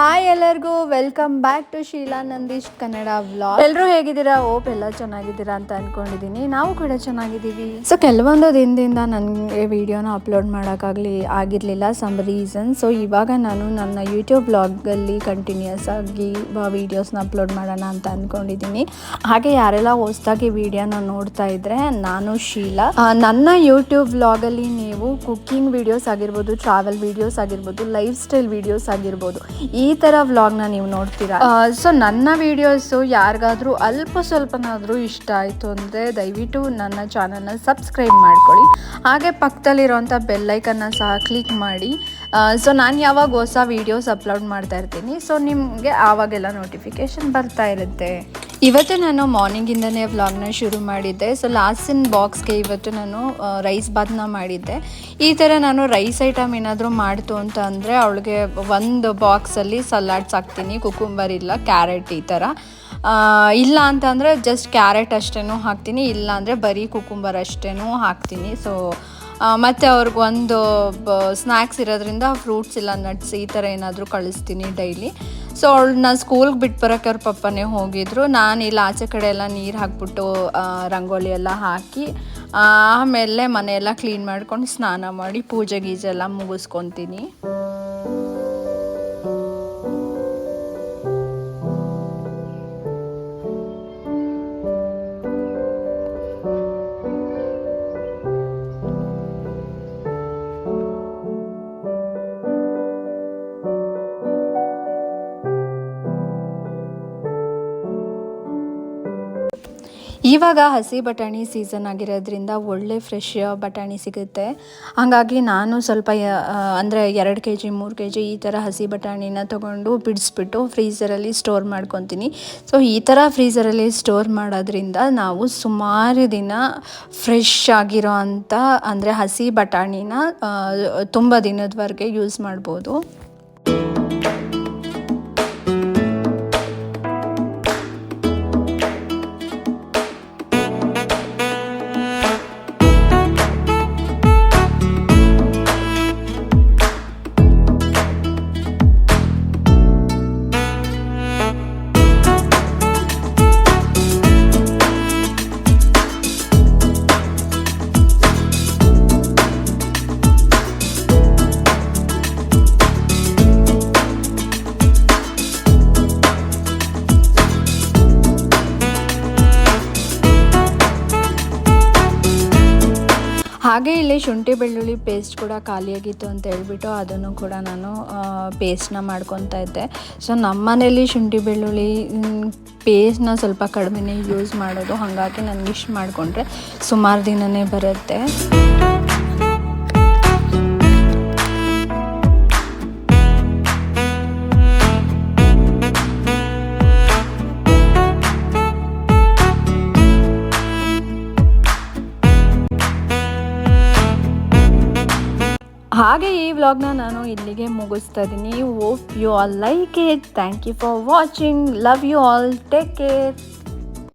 Hi ಎಲ್ಲರಿಗೂ welcome back to Sheela Nandish Kannada vlog. ಎಲ್ಲರೂ ಹೇಗಿದ್ದೀರಾ? ಓಪ್ ಎಲ್ಲ ಚೆನ್ನಾಗಿದ್ದೀರಾ ಅಂತ ಅನ್ಕೊಂಡಿದ್ದೀನಿ. ನಾವು ಕೂಡ ಚೆನ್ನಾಗಿದ್ದೀವಿ. ಸೊ ಕೆಲವೊಂದು ದಿನದಿಂದ ನನಗೆ ವಿಡಿಯೋನ ಅಪ್ಲೋಡ್ ಆಗಿರಲಿಲ್ಲ ಸಮ್ ರೀಸನ್. ಸೊ ಇವಾಗ ನಾನು ನನ್ನ ಯೂಟ್ಯೂಬ್ ವ್ಲಾಗಲ್ಲಿ ಕಂಟಿನ್ಯೂಸ್ ಆಗಿ ವೀಡಿಯೋಸ್ನ ಅಪ್ಲೋಡ್ ಮಾಡೋಣ ಅಂತ ಅಂದ್ಕೊಂಡಿದ್ದೀನಿ. ಹಾಗೆ ಯಾರೆಲ್ಲ ಹೊಸದಾಗಿ ವಿಡಿಯೋನ ನೋಡ್ತಾ ಇದ್ರೆ, ನಾನು ಶೀಲಾ. ನನ್ನ ಯೂಟ್ಯೂಬ್ ವ್ಲಾಗಲ್ಲಿ ನೀವು ಕುಕ್ಕಿಂಗ್ ವಿಡಿಯೋಸ್ ಆಗಿರ್ಬೋದು, ಟ್ರಾವೆಲ್ ವಿಡಿಯೋಸ್ ಆಗಿರ್ಬೋದು, ಲೈಫ್ ಸ್ಟೈಲ್ ವಿಡಿಯೋಸ್ ಆಗಿರ್ಬೋದು, ಈ ಥರ ವ್ಲಾಗ್ನ ನೀವು ನೋಡ್ತೀರಾ. ಸೊ ನನ್ನ ವಿಡಿಯೋಸು ಯಾರಿಗಾದ್ರೂ ಅಲ್ಪ ಸ್ವಲ್ಪನಾದರೂ ಇಷ್ಟ ಆಯಿತು ಅಂದರೆ ದಯವಿಟ್ಟು ನನ್ನ ಚಾನಲ್ನ ಸಬ್ಸ್ಕ್ರೈಬ್ ಮಾಡ್ಕೊಳ್ಳಿ. ಹಾಗೆ ಪಕ್ಕದಲ್ಲಿರೋಂಥ ಬೆಲ್ಲೈಕನ್ನ ಸಹ ಕ್ಲಿಕ್ ಮಾಡಿ. ಸೊ ನಾನು ಯಾವಾಗ ಹೊಸ ವೀಡಿಯೋಸ್ ಅಪ್ಲೋಡ್ ಮಾಡ್ತಾ ಇರ್ತೀನಿ, ಸೊ ನಿಮಗೆ ಆವಾಗೆಲ್ಲ ನೋಟಿಫಿಕೇಷನ್ ಬರ್ತಾ ಇರುತ್ತೆ. ಇವತ್ತು ನಾನು ಮಾರ್ನಿಂಗಿಂದನೇ ವ್ಲಾಗ್ನ ಶುರು ಮಾಡಿದ್ದೆ. ಸೊ ಲಾಸ್ಟಿನ ಬಾಕ್ಸ್ಗೆ ಇವತ್ತು ನಾನು ರೈಸ್ ಬಾತ್ನ ಮಾಡಿದ್ದೆ. ಈ ಥರ ನಾನು ರೈಸ್ ಐಟಮ್ ಏನಾದರೂ ಮಾಡ್ತು ಅಂತ ಅಂದರೆ ಅವಳಿಗೆ ಒಂದು ಬಾಕ್ಸಲ್ಲಿ ಸಲಾಡ್ಸ್ ಹಾಕ್ತೀನಿ, ಕುಕುಂಬರ್ ಇಲ್ಲ ಕ್ಯಾರೆಟ್ ಈ ಥರ. ಇಲ್ಲ ಅಂತಂದರೆ ಜಸ್ಟ್ ಕ್ಯಾರೆಟ್ ಅಷ್ಟೇನೂ ಹಾಕ್ತೀನಿ, ಇಲ್ಲ ಅಂದರೆ ಬರೀ ಕುಕುಂಬರ್ ಅಷ್ಟೇನೂ ಹಾಕ್ತೀನಿ. ಸೊ ಮತ್ತು ಅವ್ರಿಗೊಂದು ಸ್ನ್ಯಾಕ್ಸ್ ಇರೋದ್ರಿಂದ ಫ್ರೂಟ್ಸ್ ಇಲ್ಲ ನಟ್ಸ್ ಈ ಥರ ಏನಾದರೂ ಕಳಿಸ್ತೀನಿ ಡೈಲಿ. ಸೊ ಅವಳನ್ನ ಸ್ಕೂಲ್ಗೆ ಬಿಟ್ಟು ಬರೋಕ್ಕೆ ಅವ್ರ ಪಪ್ಪನೇ ಹೋಗಿದ್ರು. ನಾನು ಇಲ್ಲಿ ಆಚೆ ಕಡೆ ಎಲ್ಲ ನೀರು ಹಾಕ್ಬಿಟ್ಟು ರಂಗೋಲಿ ಎಲ್ಲ ಹಾಕಿ ಆಮೇಲೆ ಮನೆಯೆಲ್ಲ ಕ್ಲೀನ್ ಮಾಡ್ಕೊಂಡು ಸ್ನಾನ ಮಾಡಿ ಪೂಜೆ ಗೀಜೆ ಎಲ್ಲ ಮುಗಿಸ್ಕೊತೀನಿ. ಇವಾಗ ಹಸಿ ಬಟಾಣಿ ಸೀಸನ್ ಆಗಿರೋದ್ರಿಂದ ಒಳ್ಳೆ ಫ್ರೆಶ್ ಬಟಾಣಿ ಸಿಗುತ್ತೆ. ಹಾಗಾಗಿ ನಾನು ಸ್ವಲ್ಪ ಅಂದರೆ 2 kg 3 kg ಈ ಥರ ಹಸಿ ಬಟಾಣಿನ ತೊಗೊಂಡು ಬಿಡಿಸ್ಬಿಟ್ಟು ಫ್ರೀಝರಲ್ಲಿ ಸ್ಟೋರ್ ಮಾಡ್ಕೊತೀನಿ. ಸೊ ಈ ಥರ ಫ್ರೀಝರಲ್ಲಿ ಸ್ಟೋರ್ ಮಾಡೋದ್ರಿಂದ ನಾವು ಸುಮಾರು ದಿನ ಫ್ರೆಶ್ ಆಗಿರೋ ಅಂಥ ಅಂದರೆ ಹಸಿ ಬಟಾಣಿನ ತುಂಬ ದಿನದವರೆಗೆ ಯೂಸ್ ಮಾಡ್ಬೋದು. ಹಾಗೆ ಇಲ್ಲಿ ಶುಂಠಿ ಬೆಳ್ಳುಳ್ಳಿ ಪೇಸ್ಟ್ ಕೂಡ ಖಾಲಿಯಾಗಿತ್ತು ಅಂತ ಹೇಳ್ಬಿಟ್ಟು ಅದನ್ನು ಕೂಡ ನಾನು ಪೇಸ್ಟ್ನ ಮಾಡ್ಕೊತಾ ಇದ್ದೆ. ಸೊ ನಮ್ಮ ಮನೇಲಿ ಶುಂಠಿ ಬೆಳ್ಳುಳ್ಳಿ ಪೇಸ್ಟ್ನ ಸ್ವಲ್ಪ ಕಡಿಮೆನೇ ಯೂಸ್ ಮಾಡೋದು, ಹಾಗಾಗಿ ನಾನು ಇಷ್ಟು ಮಾಡಿಕೊಂಡ್ರೆ ಸುಮಾರು ದಿನವೇ ಬರುತ್ತೆ. ಹಾಗೆ ಈ ವ್ಲಾಗ್ನ ನಾನು ಇಲ್ಲಿಗೆ ಮುಗಿಸ್ತಾ ಇದ್ದೀನಿ. Hope you all like it. Thank you for watching. Love you all. Take care.